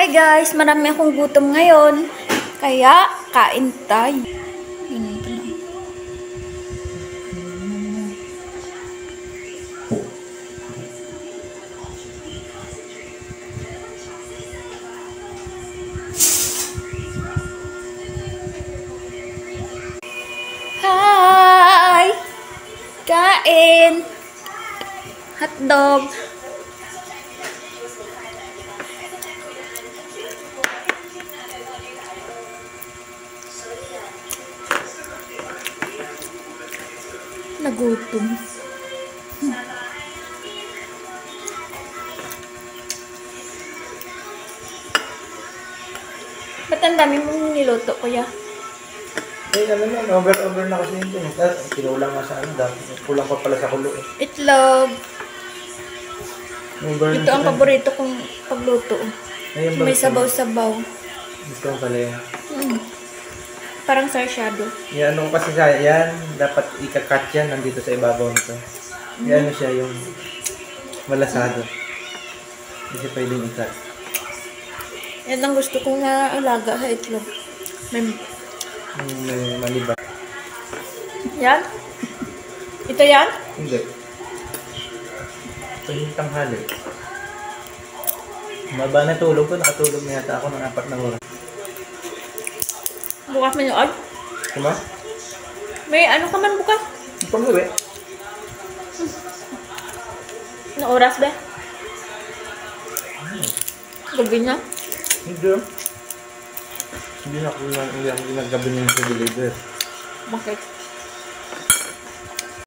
Hi guys, marami akong gutom ngayon. Kaya, kain tayo. Yun pa lang. Hi! Kain! Hotdog! Nagutom. Ba't ang dami mong niluto, kuya? Eh, ano na, over na kasi yun. Kinulang nga sa ano, kulang pa pala sa kulo eh. Itlog. Over Ito ang paborito kong pagluto. May sabaw-sabaw. Gusto ko pala yun. Parang sarsyado. Yan, ano kasi siya, yan, dapat ikakat yan nandito sa ibabaw nito. Yan siya yung malasado. Hindi siya pwedeng ikat. Yan ang gusto kong alaga sa itlog. May maliba. Yan? Ito yan? Hindi. Ito yung tanghali. Maba na tulog ko, nakatulog na yata ako ng 4 na oras. Bukas mo yun. Diba? May ano ka man bukas? Pag-uwi. Anong oras ba? Gabi na? Hindi. Hindi na ako ginagabi nyo sa deliver. Bakit?